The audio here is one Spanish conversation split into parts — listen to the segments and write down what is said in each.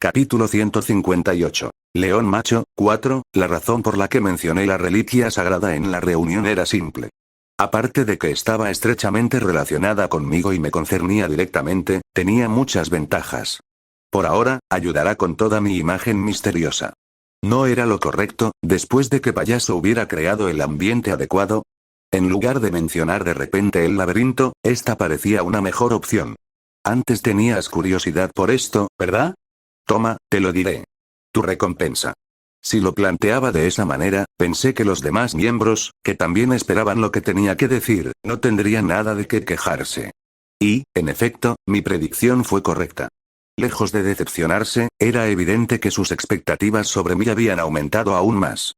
Capítulo 158. León Macho, 4. La razón por la que mencioné la reliquia sagrada en la reunión era simple. Aparte de que estaba estrechamente relacionada conmigo y me concernía directamente, tenía muchas ventajas. Por ahora, ayudará con toda mi imagen misteriosa. ¿No era lo correcto, después de que Payaso hubiera creado el ambiente adecuado? En lugar de mencionar de repente el laberinto, esta parecía una mejor opción. Antes tenías curiosidad por esto, ¿verdad? Toma, te lo diré. Tu recompensa. Si lo planteaba de esa manera, pensé que los demás miembros, que también esperaban lo que tenía que decir, no tendrían nada de qué quejarse. Y, en efecto, mi predicción fue correcta. Lejos de decepcionarse, era evidente que sus expectativas sobre mí habían aumentado aún más.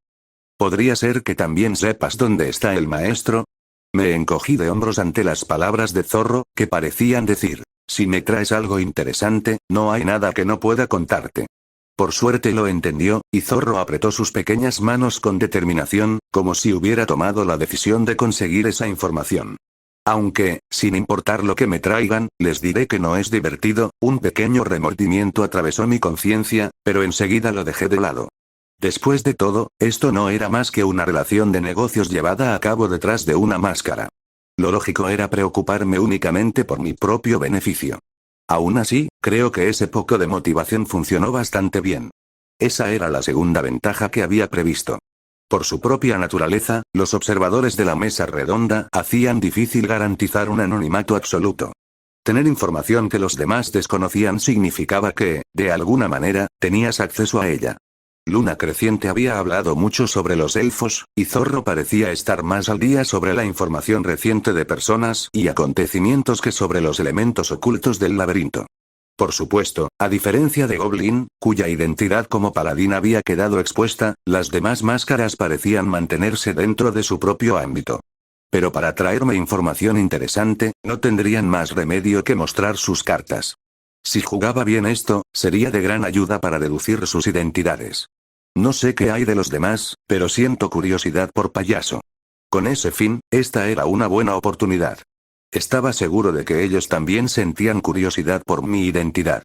¿Podría ser que también sepas dónde está el maestro? Me encogí de hombros ante las palabras de Zorro, que parecían decir: si me traes algo interesante, no hay nada que no pueda contarte. Por suerte lo entendió, y Zorro apretó sus pequeñas manos con determinación, como si hubiera tomado la decisión de conseguir esa información. Aunque, sin importar lo que me traigan, les diré que no es divertido. Un pequeño remordimiento atravesó mi conciencia, pero enseguida lo dejé de lado. Después de todo, esto no era más que una relación de negocios llevada a cabo detrás de una máscara. Lo lógico era preocuparme únicamente por mi propio beneficio. Aún así, creo que ese poco de motivación funcionó bastante bien. Esa era la segunda ventaja que había previsto. Por su propia naturaleza, los observadores de la mesa redonda hacían difícil garantizar un anonimato absoluto. Tener información que los demás desconocían significaba que, de alguna manera, tenías acceso a ella. Luna Creciente había hablado mucho sobre los elfos, y Zorro parecía estar más al día sobre la información reciente de personas y acontecimientos que sobre los elementos ocultos del laberinto. Por supuesto, a diferencia de Goblin, cuya identidad como paladín había quedado expuesta, las demás máscaras parecían mantenerse dentro de su propio ámbito. Pero para traerme información interesante, no tendrían más remedio que mostrar sus cartas. Si jugaba bien esto, sería de gran ayuda para deducir sus identidades. No sé qué hay de los demás, pero siento curiosidad por Payaso. Con ese fin, esta era una buena oportunidad. Estaba seguro de que ellos también sentían curiosidad por mi identidad.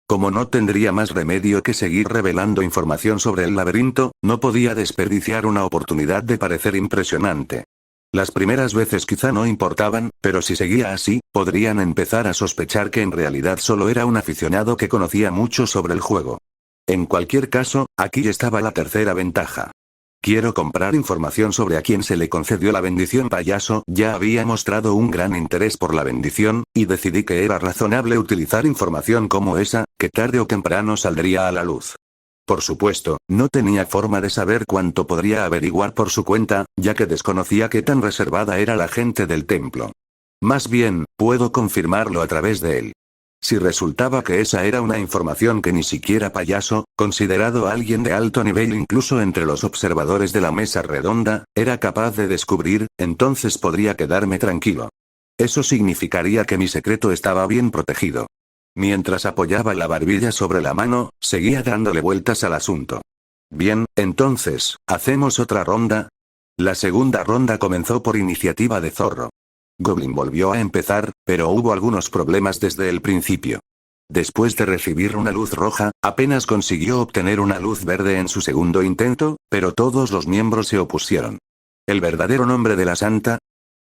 Como no tendría más remedio que seguir revelando información sobre el laberinto, no podía desperdiciar una oportunidad de parecer impresionante. Las primeras veces quizá no importaban, pero si seguía así, podrían empezar a sospechar que en realidad solo era un aficionado que conocía mucho sobre el juego. En cualquier caso, aquí estaba la tercera ventaja. Quiero comprar información sobre a quién se le concedió la bendición. Payaso ya había mostrado un gran interés por la bendición, y decidí que era razonable utilizar información como esa, que tarde o temprano saldría a la luz. Por supuesto, no tenía forma de saber cuánto podría averiguar por su cuenta, ya que desconocía qué tan reservada era la gente del templo. Más bien, puedo confirmarlo a través de él. Si resultaba que esa era una información que ni siquiera Payaso, considerado alguien de alto nivel incluso entre los observadores de la mesa redonda, era capaz de descubrir, entonces podría quedarme tranquilo. Eso significaría que mi secreto estaba bien protegido. Mientras apoyaba la barbilla sobre la mano, seguía dándole vueltas al asunto. Bien, entonces, ¿hacemos otra ronda? La segunda ronda comenzó por iniciativa de Zorro. Goblin volvió a empezar, pero hubo algunos problemas desde el principio. Después de recibir una luz roja, apenas consiguió obtener una luz verde en su segundo intento, pero todos los miembros se opusieron. ¿El verdadero nombre de la santa?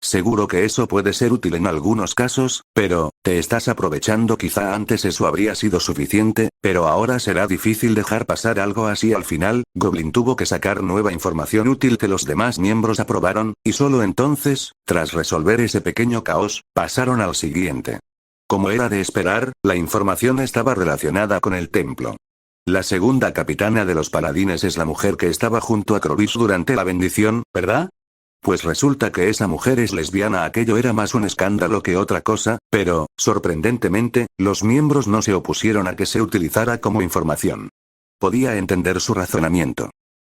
Seguro que eso puede ser útil en algunos casos, pero, te estás aprovechando. Quizá antes eso habría sido suficiente, pero ahora será difícil dejar pasar algo así al final. Goblin tuvo que sacar nueva información útil que los demás miembros aprobaron, y solo entonces, tras resolver ese pequeño caos, pasaron al siguiente. Como era de esperar, la información estaba relacionada con el templo. La segunda capitana de los paladines es la mujer que estaba junto a Crovis durante la bendición, ¿verdad? Pues resulta que esa mujer es lesbiana. Aquello era más un escándalo que otra cosa, pero, sorprendentemente, los miembros no se opusieron a que se utilizara como información. Podía entender su razonamiento.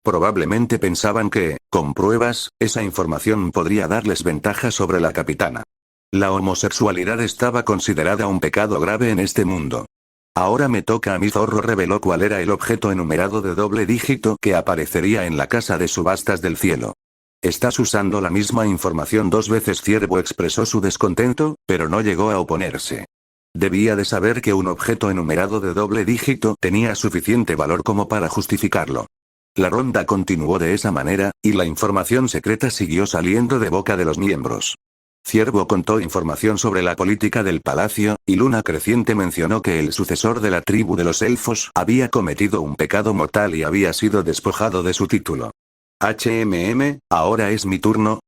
Probablemente pensaban que, con pruebas, esa información podría darles ventaja sobre la capitana. La homosexualidad estaba considerada un pecado grave en este mundo. Ahora me toca a mí. Zorro reveló cuál era el objeto enumerado de doble dígito que aparecería en la casa de subastas del cielo. Estás usando la misma información dos veces. Ciervo expresó su descontento, pero no llegó a oponerse. Debía de saber que un objeto enumerado de doble dígito tenía suficiente valor como para justificarlo. La ronda continuó de esa manera, y la información secreta siguió saliendo de boca de los miembros. Ciervo contó información sobre la política del palacio, y Luna Creciente mencionó que el sucesor de la tribu de los elfos había cometido un pecado mortal y había sido despojado de su título. Ahora es mi turno.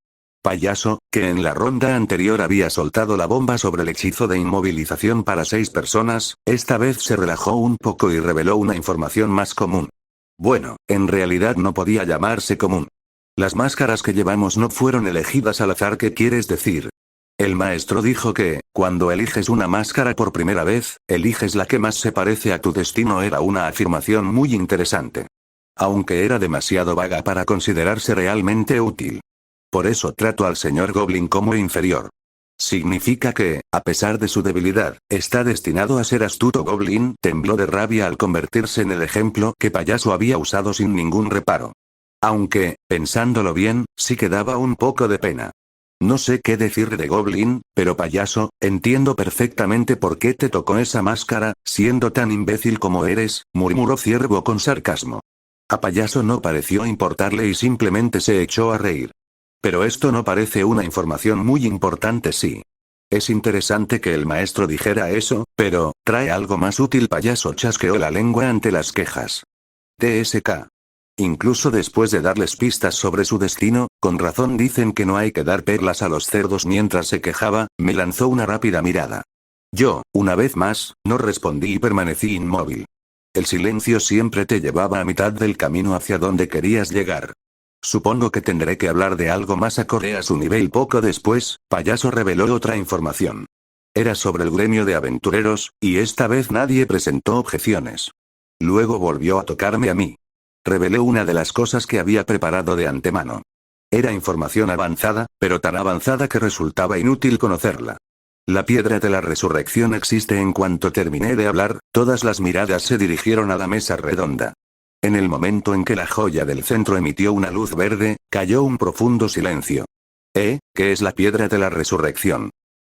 Payaso, que en la ronda anterior había soltado la bomba sobre el hechizo de inmovilización para 6 personas, esta vez se relajó un poco y reveló una información más común. Bueno, en realidad no podía llamarse común. Las máscaras que llevamos no fueron elegidas al azar. ¿Qué quieres decir? El maestro dijo que, cuando eliges una máscara por primera vez, eliges la que más se parece a tu destino. Era una afirmación muy interesante. Aunque era demasiado vaga para considerarse realmente útil. Por eso trato al señor Goblin como inferior. Significa que, a pesar de su debilidad, está destinado a ser astuto. Goblin tembló de rabia al convertirse en el ejemplo que Payaso había usado sin ningún reparo. Aunque, pensándolo bien, sí que daba un poco de pena. No sé qué decir de Goblin, pero Payaso, entiendo perfectamente por qué te tocó esa máscara, siendo tan imbécil como eres, murmuró Ciervo con sarcasmo. A Payaso no pareció importarle y simplemente se echó a reír. Pero esto no parece una información muy importante. Sí. Es interesante que el maestro dijera eso, pero, trae algo más útil. Payaso chasqueó la lengua ante las quejas. TSK. Incluso después de darles pistas sobre su destino, con razón dicen que no hay que dar perlas a los cerdos. Mientras se quejaba, me lanzó una rápida mirada. Yo, una vez más, no respondí y permanecí inmóvil. El silencio siempre te llevaba a mitad del camino hacia donde querías llegar. Supongo que tendré que hablar de algo más acorde a su nivel. Poco después, Payaso reveló otra información. Era sobre el gremio de aventureros, y esta vez nadie presentó objeciones. Luego volvió a tocarme a mí. Revelé una de las cosas que había preparado de antemano. Era información avanzada, pero tan avanzada que resultaba inútil conocerla. La piedra de la resurrección existe. En cuanto terminé de hablar, todas las miradas se dirigieron a la mesa redonda. En el momento en que la joya del centro emitió una luz verde, cayó un profundo silencio. ¿Qué es la piedra de la resurrección?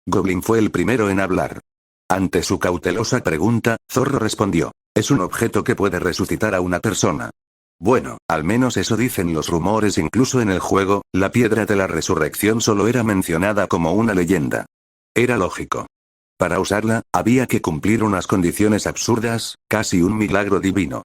Goblin fue el primero en hablar. Ante su cautelosa pregunta, Zorro respondió. Es un objeto que puede resucitar a una persona. Bueno, al menos eso dicen los rumores. Incluso en el juego, la piedra de la resurrección solo era mencionada como una leyenda. Era lógico. Para usarla, había que cumplir unas condiciones absurdas, casi un milagro divino.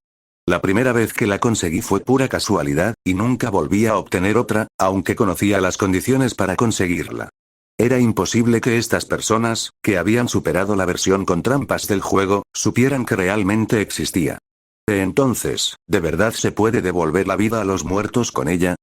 La primera vez que la conseguí fue pura casualidad, y nunca volví a obtener otra, aunque conocía las condiciones para conseguirla. Era imposible que estas personas, que habían superado la versión con trampas del juego, supieran que realmente existía. Entonces, ¿de verdad se puede devolver la vida a los muertos con ella?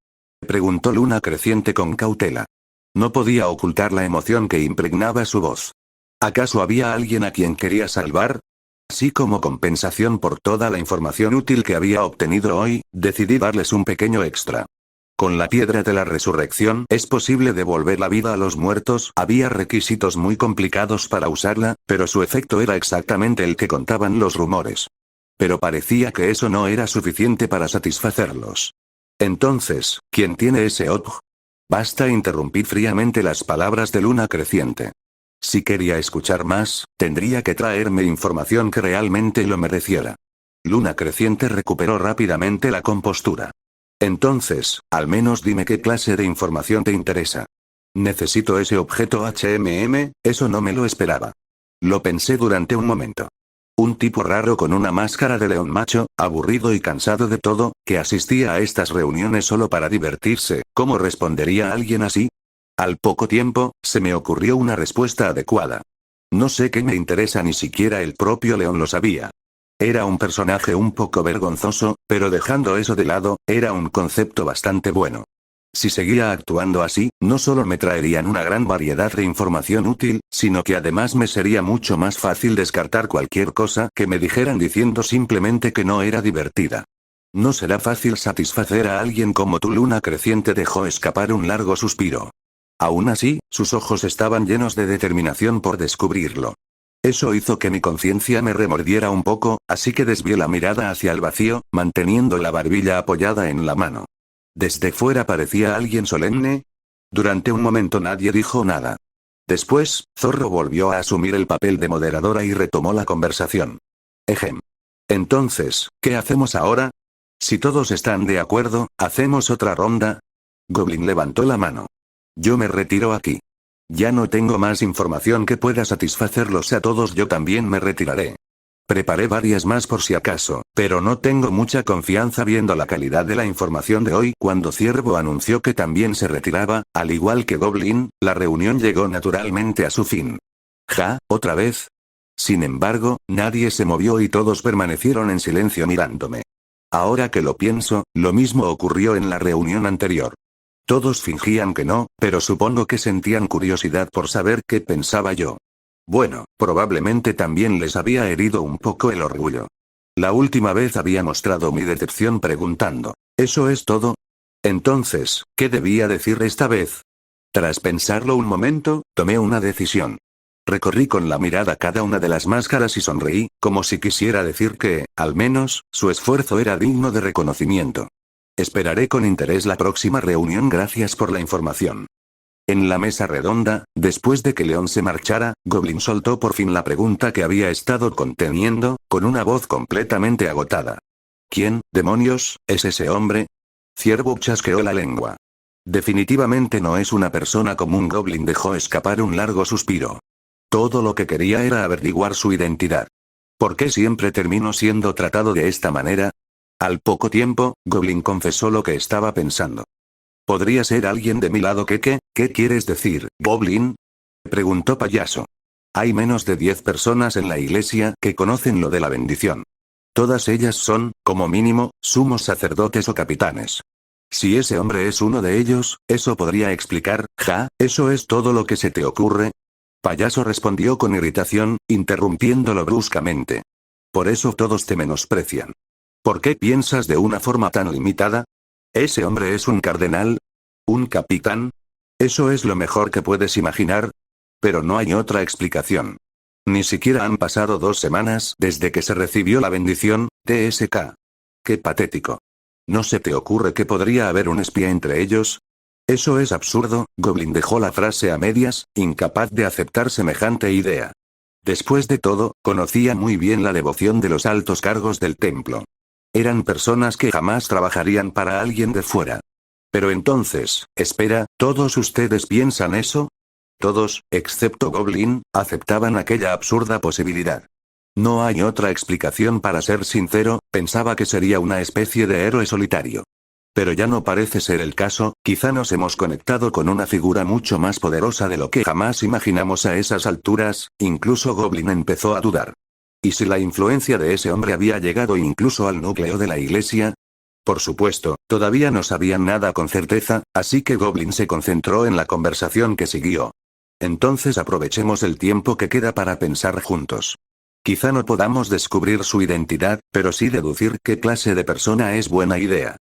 Preguntó Luna Creciente con cautela. No podía ocultar la emoción que impregnaba su voz. ¿Acaso había alguien a quien quería salvar? Así como compensación por toda la información útil que había obtenido hoy, decidí darles un pequeño extra. Con la piedra de la resurrección es posible devolver la vida a los muertos. Había requisitos muy complicados para usarla, pero su efecto era exactamente el que contaban los rumores. Pero parecía que eso no era suficiente para satisfacerlos. Entonces, ¿quién tiene ese objeto? Basta, interrumpí fríamente las palabras de Luna Creciente. Si quería escuchar más, tendría que traerme información que realmente lo mereciera. Luna Creciente recuperó rápidamente la compostura. Entonces, al menos dime qué clase de información te interesa. Necesito ese objeto. Eso no me lo esperaba. Lo pensé durante un momento. Un tipo raro con una máscara de león macho, aburrido y cansado de todo, que asistía a estas reuniones solo para divertirse. ¿Cómo respondería alguien así? Al poco tiempo, se me ocurrió una respuesta adecuada. No sé qué me interesa, ni siquiera el propio león lo sabía. Era un personaje un poco vergonzoso, pero dejando eso de lado, era un concepto bastante bueno. Si seguía actuando así, no solo me traerían una gran variedad de información útil, sino que además me sería mucho más fácil descartar cualquier cosa que me dijeran diciendo simplemente que no era divertida. No será fácil satisfacer a alguien como tú. Luna Creciente dejó escapar un largo suspiro. Aún así, sus ojos estaban llenos de determinación por descubrirlo. Eso hizo que mi conciencia me remordiera un poco, así que desvié la mirada hacia el vacío, manteniendo la barbilla apoyada en la mano. Desde fuera parecía alguien solemne. Durante un momento nadie dijo nada. Después, Zorro volvió a asumir el papel de moderadora y retomó la conversación. Ejem. Entonces, ¿qué hacemos ahora? Si todos están de acuerdo, ¿hacemos otra ronda? Goblin levantó la mano. Yo me retiro aquí. Ya no tengo más información que pueda satisfacerlos a todos, yo también me retiraré. Preparé varias más por si acaso, pero no tengo mucha confianza viendo la calidad de la información de hoy. Cuando Ciervo anunció que también se retiraba, al igual que Goblin, la reunión llegó naturalmente a su fin. ¿Ja, otra vez? Sin embargo, nadie se movió y todos permanecieron en silencio mirándome. Ahora que lo pienso, lo mismo ocurrió en la reunión anterior. Todos fingían que no, pero supongo que sentían curiosidad por saber qué pensaba yo. Bueno, probablemente también les había herido un poco el orgullo. La última vez había mostrado mi decepción preguntando, ¿eso es todo? Entonces, ¿qué debía decir esta vez? Tras pensarlo un momento, tomé una decisión. Recorrí con la mirada cada una de las máscaras y sonreí, como si quisiera decir que, al menos, su esfuerzo era digno de reconocimiento. Esperaré con interés la próxima reunión, gracias por la información. En la mesa redonda, después de que León se marchara, Goblin soltó por fin la pregunta que había estado conteniendo, con una voz completamente agotada. ¿Quién, demonios, es ese hombre? Ciervo chasqueó la lengua. Definitivamente no es una persona común. Goblin dejó escapar un largo suspiro. Todo lo que quería era averiguar su identidad. ¿Por qué siempre termino siendo tratado de esta manera? Al poco tiempo, Goblin confesó lo que estaba pensando. ¿Podría ser alguien de mi lado? ¿Qué quieres decir, Goblin? Preguntó Payaso. Hay menos de 10 personas en la iglesia que conocen lo de la bendición. Todas ellas son, como mínimo, sumos sacerdotes o capitanes. Si ese hombre es uno de ellos, eso podría explicar. ¿Eso es todo lo que se te ocurre? Payaso respondió con irritación, interrumpiéndolo bruscamente. Por eso todos te menosprecian. ¿Por qué piensas de una forma tan limitada? ¿Ese hombre es un cardenal? ¿Un capitán? ¿Eso es lo mejor que puedes imaginar? Pero no hay otra explicación. Ni siquiera han pasado 2 semanas desde que se recibió la bendición, TSK. ¡Qué patético! ¿No se te ocurre que podría haber un espía entre ellos? Eso es absurdo. Goblin dejó la frase a medias, incapaz de aceptar semejante idea. Después de todo, conocía muy bien la devoción de los altos cargos del templo. Eran personas que jamás trabajarían para alguien de fuera. Pero entonces, espera, ¿todos ustedes piensan eso? Todos, excepto Goblin, aceptaban aquella absurda posibilidad. No hay otra explicación. Para ser sincero, pensaba que sería una especie de héroe solitario. Pero ya no parece ser el caso. Quizá nos hemos conectado con una figura mucho más poderosa de lo que jamás imaginamos a esas alturas. Incluso Goblin empezó a dudar. ¿Y si la influencia de ese hombre había llegado incluso al núcleo de la iglesia? Por supuesto, todavía no sabían nada con certeza, así que Goblin se concentró en la conversación que siguió. Entonces aprovechemos el tiempo que queda para pensar juntos. Quizá no podamos descubrir su identidad, pero sí deducir qué clase de persona es buena idea.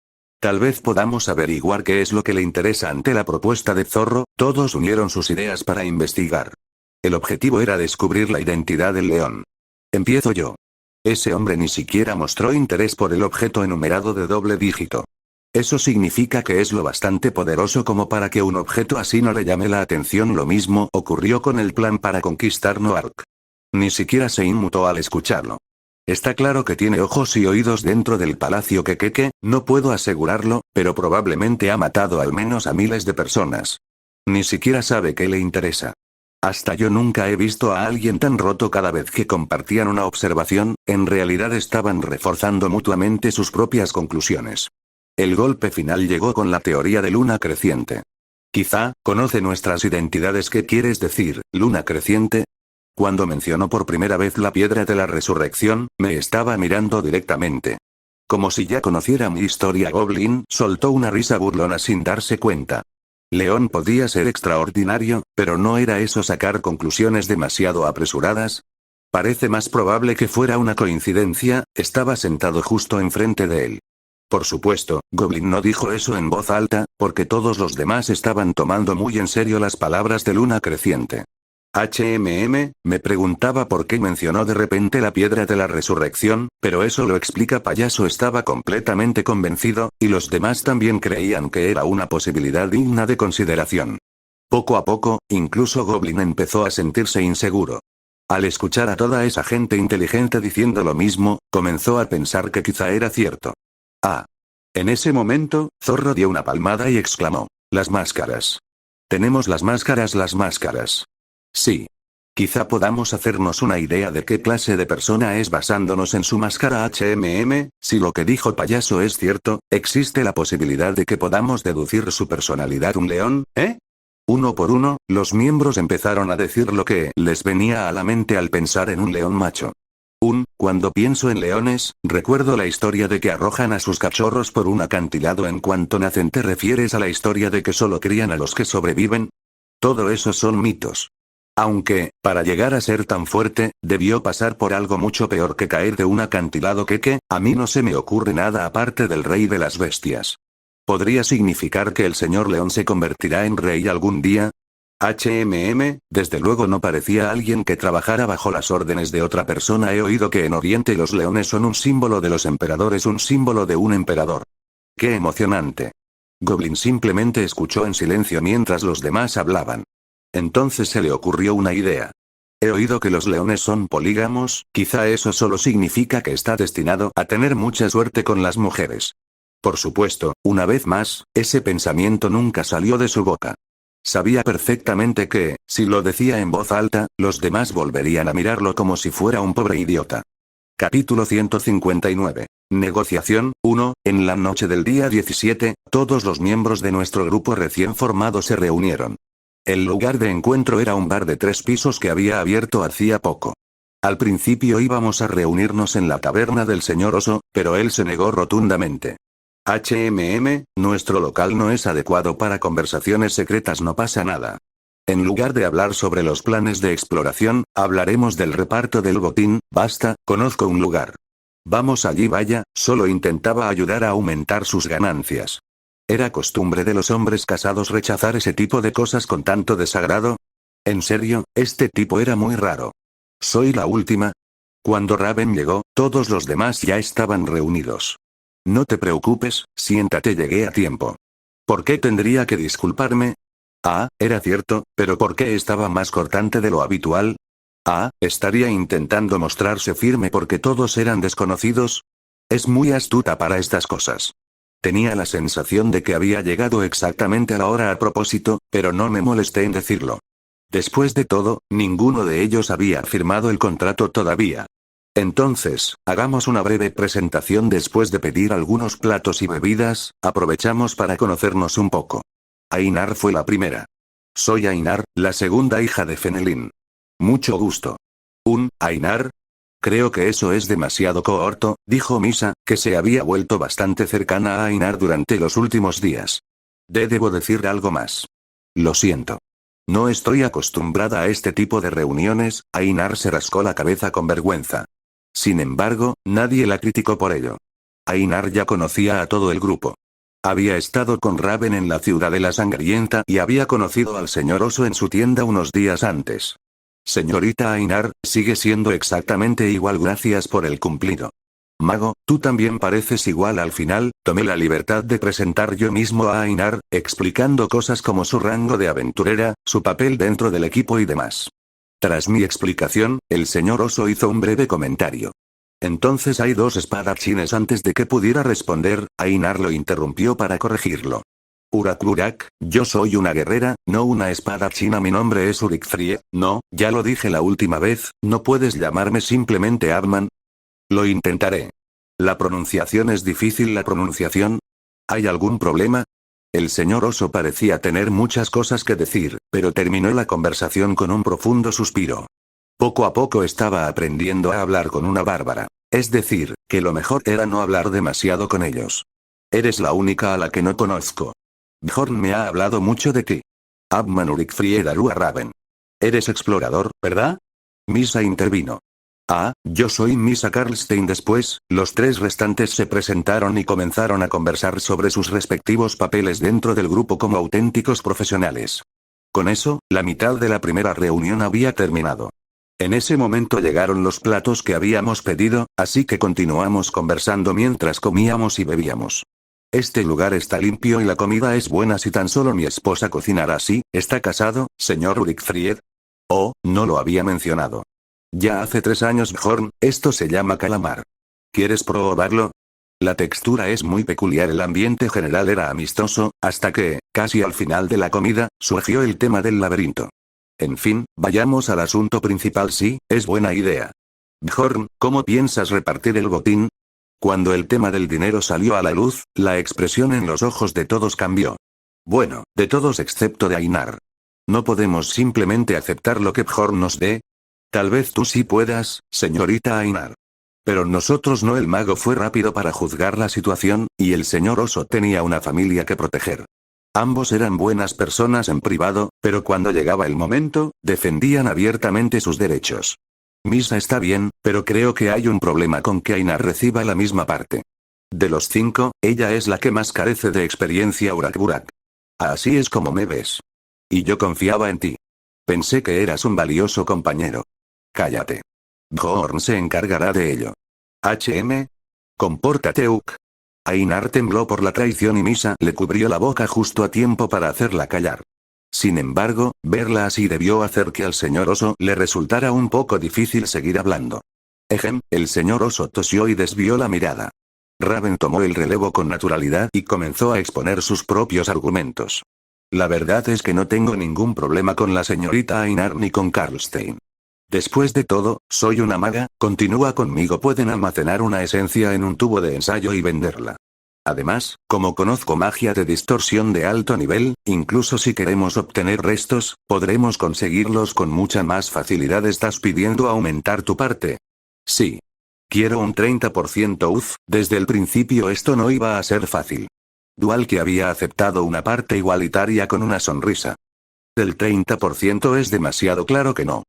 Tal vez podamos averiguar qué es lo que le interesa ante la propuesta de Zorro. Todos unieron sus ideas para investigar. El objetivo era descubrir la identidad del león. Empiezo yo. Ese hombre ni siquiera mostró interés por el objeto enumerado de doble dígito. Eso significa que es lo bastante poderoso como para que un objeto así no le llame la atención. Lo mismo ocurrió con el plan para conquistar Noark. Ni siquiera se inmutó al escucharlo. Está claro que tiene ojos y oídos dentro del palacio que no puedo asegurarlo, pero probablemente ha matado al menos a miles de personas. Ni siquiera sabe qué le interesa. Hasta yo nunca he visto a alguien tan roto. Cada vez que compartían una observación, en realidad estaban reforzando mutuamente sus propias conclusiones. El golpe final llegó con la teoría de luna creciente. Quizá, conoce nuestras identidades. ¿Qué quieres decir, luna creciente? Cuando mencionó por primera vez la piedra de la resurrección, me estaba mirando directamente. Como si ya conociera mi historia. Goblin soltó una risa burlona sin darse cuenta. León podía ser extraordinario, pero ¿no era eso sacar conclusiones demasiado apresuradas? Parece más probable que fuera una coincidencia. Estaba sentado justo enfrente de él. Por supuesto, Goblin no dijo eso en voz alta, porque todos los demás estaban tomando muy en serio las palabras de luna creciente. Me preguntaba por qué mencionó de repente la piedra de la resurrección, pero eso lo explica. Payaso estaba completamente convencido, y los demás también creían que era una posibilidad digna de consideración. Poco a poco, incluso Goblin empezó a sentirse inseguro. Al escuchar a toda esa gente inteligente diciendo lo mismo, comenzó a pensar que quizá era cierto. Ah. En ese momento, Zorro dio una palmada y exclamó: «Las máscaras. Tenemos las máscaras. Sí. Quizá podamos hacernos una idea de qué clase de persona es basándonos en su máscara si lo que dijo Payaso es cierto, existe la posibilidad de que podamos deducir su personalidad un león, ¿eh?» Uno por uno, los miembros empezaron a decir lo que les venía a la mente al pensar en un león macho. Cuando pienso en leones, recuerdo la historia de que arrojan a sus cachorros por un acantilado en cuanto nacen. ¿Te refieres a la historia de que solo crían a los que sobreviven? Todo eso son mitos. Aunque, para llegar a ser tan fuerte, debió pasar por algo mucho peor que caer de un acantilado que a mí no se me ocurre nada aparte del rey de las bestias. ¿Podría significar que el señor león se convertirá en rey algún día? Desde luego no parecía alguien que trabajara bajo las órdenes de otra persona. He oído que en Oriente los leones son un símbolo de los emperadores, un símbolo de un emperador. ¡Qué emocionante! Goblin simplemente escuchó en silencio mientras los demás hablaban. Entonces se le ocurrió una idea. He oído que los leones son polígamos, quizá eso solo significa que está destinado a tener mucha suerte con las mujeres. Por supuesto, una vez más, ese pensamiento nunca salió de su boca. Sabía perfectamente que, si lo decía en voz alta, los demás volverían a mirarlo como si fuera un pobre idiota. Capítulo 159. Negociación 1. En la noche del día 17, todos los miembros de nuestro grupo recién formado se reunieron. El lugar de encuentro era un bar de 3 pisos que había abierto hacía poco. Al principio íbamos a reunirnos en la taberna del señor Oso, pero él se negó rotundamente. Nuestro local no es adecuado para conversaciones secretas, no pasa nada. En lugar de hablar sobre los planes de exploración, hablaremos del reparto del botín. Basta, conozco un lugar. Vamos allí. Vaya, solo intentaba ayudar a aumentar sus ganancias. ¿Era costumbre de los hombres casados rechazar ese tipo de cosas con tanto desagrado? En serio, este tipo era muy raro. ¿Soy la última? Cuando Raven llegó, todos los demás ya estaban reunidos. No te preocupes, siéntate, llegué a tiempo. ¿Por qué tendría que disculparme? Ah, era cierto, pero ¿por qué estaba más cortante de lo habitual? Ah, ¿estaría intentando mostrarse firme porque todos eran desconocidos? Es muy astuta para estas cosas. Tenía la sensación de que había llegado exactamente a la hora a propósito, pero no me molesté en decirlo. Después de todo, ninguno de ellos había firmado el contrato todavía. Entonces, hagamos una breve presentación después de pedir algunos platos y bebidas, aprovechamos para conocernos un poco. Ainar fue la primera. Soy Ainar, la segunda hija de Fenelin. Mucho gusto. Ainar. Creo que eso es demasiado corto, dijo Misa, que se había vuelto bastante cercana a Ainar durante los últimos días. Debo decir algo más. Lo siento. No estoy acostumbrada a este tipo de reuniones. Ainar se rascó la cabeza con vergüenza. Sin embargo, nadie la criticó por ello. Ainar ya conocía a todo el grupo. Había estado con Raven en la Ciudadela Sangrienta y había conocido al señor Oso en su tienda unos días antes. Señorita Ainar, sigue siendo exactamente igual, gracias por el cumplido. Mago, tú también pareces igual. Al final, tomé la libertad de presentar yo mismo a Ainar, explicando cosas como su rango de aventurera, su papel dentro del equipo y demás. Tras mi explicación, el señor Oso hizo un breve comentario. Entonces hay 2 espadachines. Antes de que pudiera responder, Ainar lo interrumpió para corregirlo. Urak, yo soy una guerrera, no una espadachina. Mi nombre es Urikfrie. No, ya lo dije la última vez, no puedes llamarme simplemente Abman. Lo intentaré. La pronunciación es difícil. ¿La pronunciación? ¿Hay algún problema? El señor Oso parecía tener muchas cosas que decir, pero terminó la conversación con un profundo suspiro. Poco a poco estaba aprendiendo a hablar con una bárbara. Es decir, que lo mejor era no hablar demasiado con ellos. Eres la única a la que no conozco. Bjorn me ha hablado mucho de ti. Abman Urikfrie Darua Raven. Eres explorador, ¿verdad? Misa intervino. Ah, yo soy Misa Karlstein. Después, los 3 restantes se presentaron y comenzaron a conversar sobre sus respectivos papeles dentro del grupo como auténticos profesionales. Con eso, la mitad de la primera reunión había terminado. En ese momento llegaron los platos que habíamos pedido, así que continuamos conversando mientras comíamos y bebíamos. Este lugar está limpio y la comida es buena si tan solo mi esposa cocinará así. ¿Está casado, señor Rickfried? Oh, no lo había mencionado. Ya hace 3 años, Bjorn, esto se llama calamar. ¿Quieres probarlo? La textura es muy peculiar, el ambiente general era amistoso, hasta que, casi al final de la comida, surgió el tema del laberinto. En fin, vayamos al asunto principal. Sí, es buena idea. Bjorn, ¿cómo piensas repartir el botín? Cuando el tema del dinero salió a la luz, la expresión en los ojos de todos cambió. Bueno, de todos excepto de Ainar. ¿No podemos simplemente aceptar lo que Bjorn nos dé? Tal vez tú sí puedas, señorita Ainar. Pero nosotros no. El mago fue rápido para juzgar la situación, y el señor oso tenía una familia que proteger. Ambos eran buenas personas en privado, pero cuando llegaba el momento, defendían abiertamente sus derechos. Misa está bien, pero creo que hay un problema con que Ainar reciba la misma parte. De los 5, ella es la que más carece de experiencia. Urak. Así es como me ves. Y yo confiaba en ti. Pensé que eras un valioso compañero. Cállate. Bjorn se encargará de ello. Compórtate, Uk. Ainar tembló por la traición y Misa le cubrió la boca justo a tiempo para hacerla callar. Sin embargo, verla así debió hacer que al señor oso le resultara un poco difícil seguir hablando. El señor oso tosió y desvió la mirada. Raven tomó el relevo con naturalidad y comenzó a exponer sus propios argumentos. La verdad es que no tengo ningún problema con la señorita Ainar ni con Karlstein. Después de todo, soy una maga, continúa conmigo. Pueden almacenar una esencia en un tubo de ensayo y venderla. Además, como conozco magia de distorsión de alto nivel, incluso si queremos obtener restos, podremos conseguirlos con mucha más facilidad. ¿Estás pidiendo aumentar tu parte? Sí. Quiero un 30%. Desde el principio esto no iba a ser fácil. Dual, que había aceptado una parte igualitaria con una sonrisa. El 30% es demasiado. Claro que no.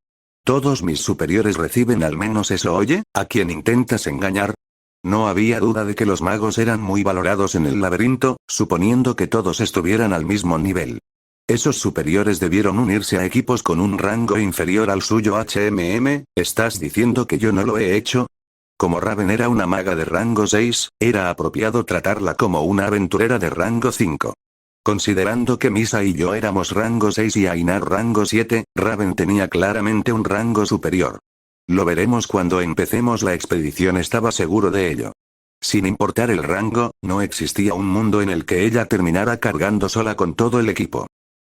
Todos mis superiores reciben al menos eso. Oye, ¿a quién intentas engañar? No había duda de que los magos eran muy valorados en el laberinto, suponiendo que todos estuvieran al mismo nivel. Esos superiores debieron unirse a equipos con un rango inferior al suyo. ¿Estás diciendo que yo no lo he hecho? Como Raven era una maga de rango 6, era apropiado tratarla como una aventurera de rango 5. Considerando que Misa y yo éramos rango 6 y Ainar rango 7, Raven tenía claramente un rango superior. Lo veremos cuando empecemos la expedición, estaba seguro de ello. Sin importar el rango, no existía un mundo en el que ella terminara cargando sola con todo el equipo.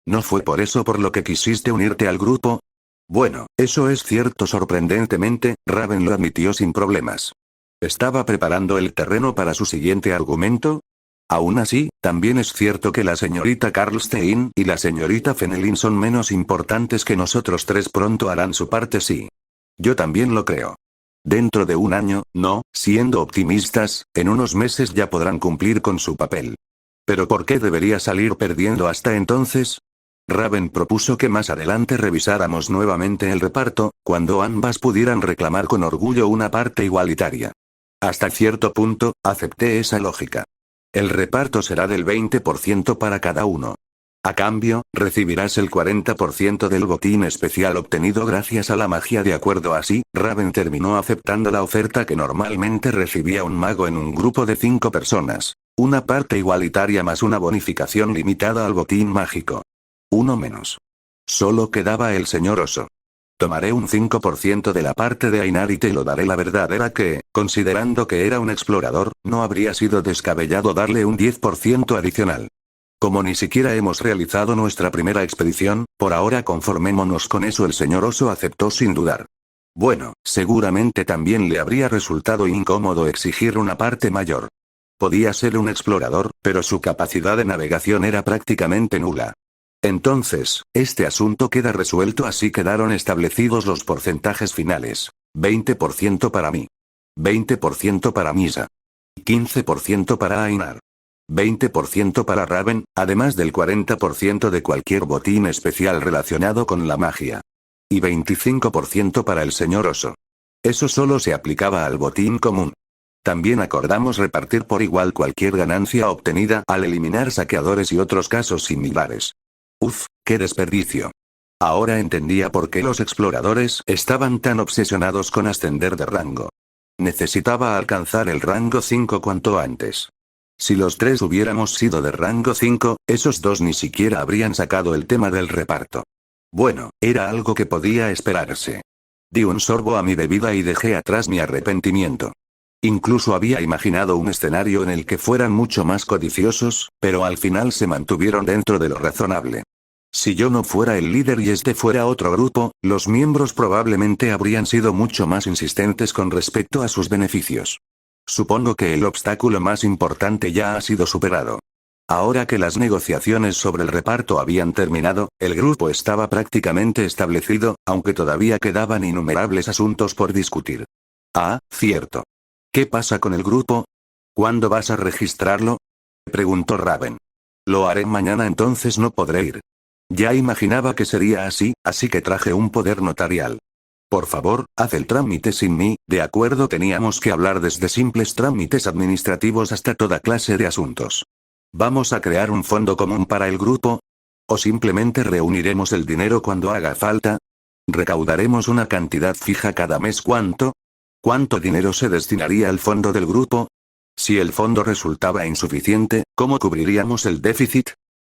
¿No fue por eso por lo que quisiste unirte al grupo? Bueno, eso es cierto. Sorprendentemente, Raven lo admitió sin problemas. ¿Estaba preparando el terreno para su siguiente argumento? Aún así, también es cierto que la señorita Karlstein y la señorita Fenelin son menos importantes que nosotros tres. Pronto harán su parte. Sí. Yo también lo creo. Dentro de un año, no, siendo optimistas, en unos meses ya podrán cumplir con su papel. ¿Pero por qué debería salir perdiendo hasta entonces? Raven propuso que más adelante revisáramos nuevamente el reparto, cuando ambas pudieran reclamar con orgullo una parte igualitaria. Hasta cierto punto, acepté esa lógica. El reparto será del 20% para cada uno. A cambio, recibirás el 40% del botín especial obtenido gracias a la magia. De acuerdo. Así, Raven terminó aceptando la oferta que normalmente recibía un mago en un grupo de 5 personas. Una parte igualitaria más una bonificación limitada al botín mágico. Uno menos. Solo quedaba el señor oso. Tomaré un 5% de la parte de Ainar y te lo daré. La verdad era que, considerando que era un explorador, no habría sido descabellado darle un 10% adicional. Como ni siquiera hemos realizado nuestra primera expedición, por ahora conformémonos con eso. El señor oso aceptó sin dudar. Bueno, seguramente también le habría resultado incómodo exigir una parte mayor. Podía ser un explorador, pero su capacidad de navegación era prácticamente nula. Entonces, este asunto queda resuelto. Así quedaron establecidos los porcentajes finales. 20% para mí. 20% para Misa. 15% para Ainar. 20% para Raven, además del 40% de cualquier botín especial relacionado con la magia. Y 25% para el señor oso. Eso solo se aplicaba al botín común. También acordamos repartir por igual cualquier ganancia obtenida al eliminar saqueadores y otros casos similares. ¡Qué desperdicio! Ahora entendía por qué los exploradores estaban tan obsesionados con ascender de rango. Necesitaba alcanzar el rango 5 cuanto antes. Si los tres hubiéramos sido de rango 5, esos dos ni siquiera habrían sacado el tema del reparto. Bueno, era algo que podía esperarse. Di un sorbo a mi bebida y dejé atrás mi arrepentimiento. Incluso había imaginado un escenario en el que fueran mucho más codiciosos, pero al final se mantuvieron dentro de lo razonable. Si yo no fuera el líder y este fuera otro grupo, los miembros probablemente habrían sido mucho más insistentes con respecto a sus beneficios. Supongo que el obstáculo más importante ya ha sido superado. Ahora que las negociaciones sobre el reparto habían terminado, el grupo estaba prácticamente establecido, aunque todavía quedaban innumerables asuntos por discutir. Ah, cierto. ¿Qué pasa con el grupo? ¿Cuándo vas a registrarlo? Preguntó Raven. Lo haré mañana, entonces no podré ir. Ya imaginaba que sería así, así que traje un poder notarial. Por favor, haz el trámite sin mí, ¿de acuerdo? Teníamos que hablar desde simples trámites administrativos hasta toda clase de asuntos. ¿Vamos a crear un fondo común para el grupo? ¿O simplemente reuniremos el dinero cuando haga falta? ¿Recaudaremos una cantidad fija cada mes? ¿Cuánto? ¿Cuánto dinero se destinaría al fondo del grupo? Si el fondo resultaba insuficiente, ¿cómo cubriríamos el déficit?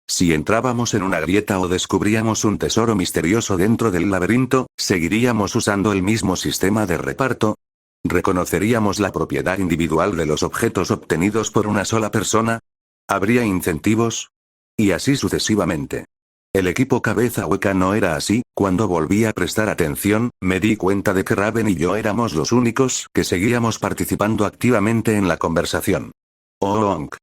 Si entrábamos en una grieta o descubríamos un tesoro misterioso dentro del laberinto, ¿seguiríamos usando el mismo sistema de reparto? ¿Reconoceríamos la propiedad individual de los objetos obtenidos por una sola persona? ¿Habría incentivos? Y así sucesivamente. El equipo cabeza hueca no era así. Cuando volví a prestar atención, me di cuenta de que Raven y yo éramos los únicos que seguíamos participando activamente en la conversación. Onk.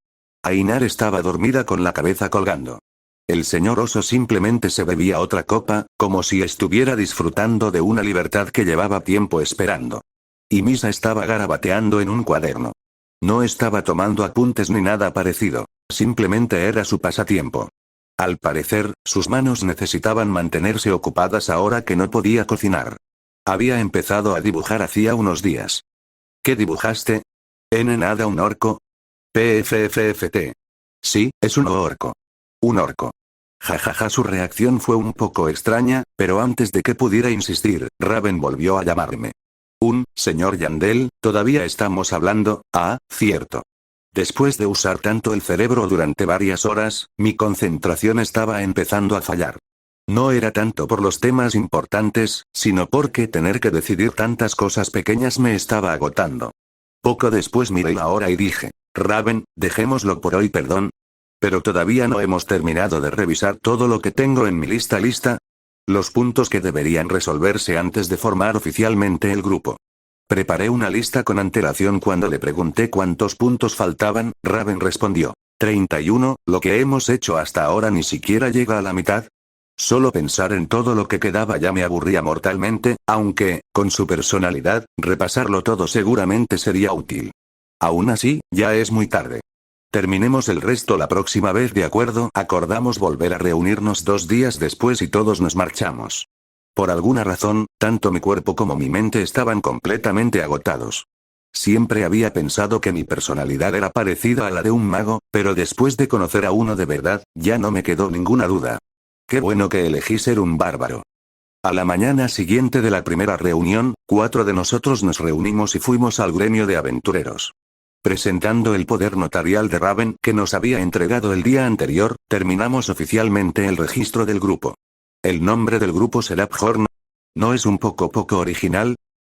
Ainar estaba dormida con la cabeza colgando. El señor oso simplemente se bebía otra copa, como si estuviera disfrutando de una libertad que llevaba tiempo esperando. Y Misa estaba garabateando en un cuaderno. No estaba tomando apuntes ni nada parecido, simplemente era su pasatiempo. Al parecer, sus manos necesitaban mantenerse ocupadas ahora que no podía cocinar. Había empezado a dibujar hacía unos días. ¿Qué dibujaste? Nada, un orco. PFFFT. Sí, es un orco. Un orco. Jajaja, su reacción fue un poco extraña, pero antes de que pudiera insistir, Raven volvió a llamarme. Señor Yandel, todavía estamos hablando, cierto. Después de usar tanto el cerebro durante varias horas, mi concentración estaba empezando a fallar. No era tanto por los temas importantes, sino porque tener que decidir tantas cosas pequeñas me estaba agotando. Poco después miré la hora y dije, Raven, dejémoslo por hoy, perdón. Pero todavía no hemos terminado de revisar todo lo que tengo en mi lista. Los puntos que deberían resolverse antes de formar oficialmente el grupo. Preparé una lista con antelación. Cuando le pregunté cuántos puntos faltaban, Raven respondió, 31, lo que hemos hecho hasta ahora ni siquiera llega a la mitad. Solo pensar en todo lo que quedaba ya me aburría mortalmente, aunque, con su personalidad, repasarlo todo seguramente sería útil. Aún así, ya es muy tarde. Terminemos el resto la próxima vez, ¿de acuerdo? Acordamos volver a reunirnos 2 días después y todos nos marchamos. Por alguna razón, tanto mi cuerpo como mi mente estaban completamente agotados. Siempre había pensado que mi personalidad era parecida a la de un mago, pero después de conocer a uno de verdad, ya no me quedó ninguna duda. Qué bueno que elegí ser un bárbaro. A la mañana siguiente de la primera reunión, 4 de nosotros nos reunimos y fuimos al gremio de aventureros. Presentando el poder notarial de Raven que nos había entregado el día anterior, terminamos oficialmente el registro del grupo. El nombre del grupo será Bjorn. ¿No es un poco original?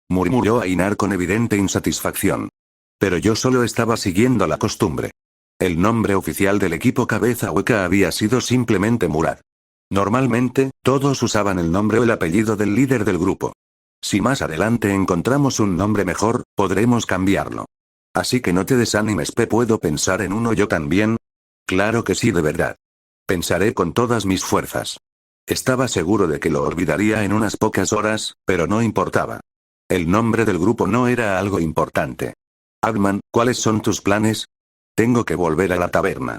Murmuró Ainar con evidente insatisfacción. Pero yo solo estaba siguiendo la costumbre. El nombre oficial del equipo cabeza hueca había sido simplemente Murad. Normalmente, todos usaban el nombre o el apellido del líder del grupo. Si más adelante encontramos un nombre mejor, podremos cambiarlo. Así que no te desanimes, ¿puedo pensar en uno yo también? Claro que sí, de verdad. Pensaré con todas mis fuerzas. Estaba seguro de que lo olvidaría en unas pocas horas, pero no importaba. El nombre del grupo no era algo importante. Agman, ¿cuáles son tus planes? Tengo que volver a la taberna.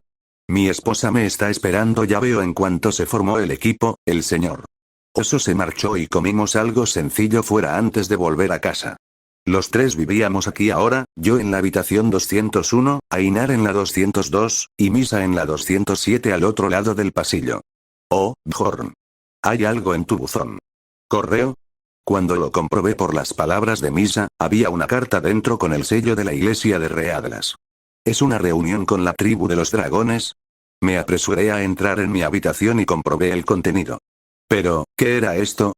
Mi esposa me está esperando, ya veo. En cuanto se formó el equipo, el señor oso se marchó y comimos algo sencillo fuera antes de volver a casa. Los tres vivíamos aquí ahora, yo en la habitación 201, Ainar en la 202, y Misa en la 207 al otro lado del pasillo. Oh, Bjorn. ¿Hay algo en tu buzón? ¿Correo? Cuando lo comprobé por las palabras de Misa, había una carta dentro con el sello de la iglesia de Readlas. ¿Es una reunión con la tribu de los dragones? Me apresuré a entrar en mi habitación y comprobé el contenido. Pero, ¿qué era esto?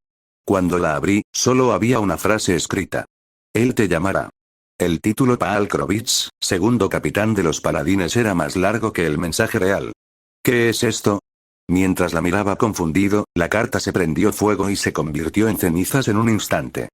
Cuando la abrí, solo había una frase escrita. Él te llamará. El título Paal Krovitz, segundo capitán de los paladines, era más largo que el mensaje real. ¿Qué es esto? Mientras la miraba confundido, la carta se prendió fuego y se convirtió en cenizas en un instante.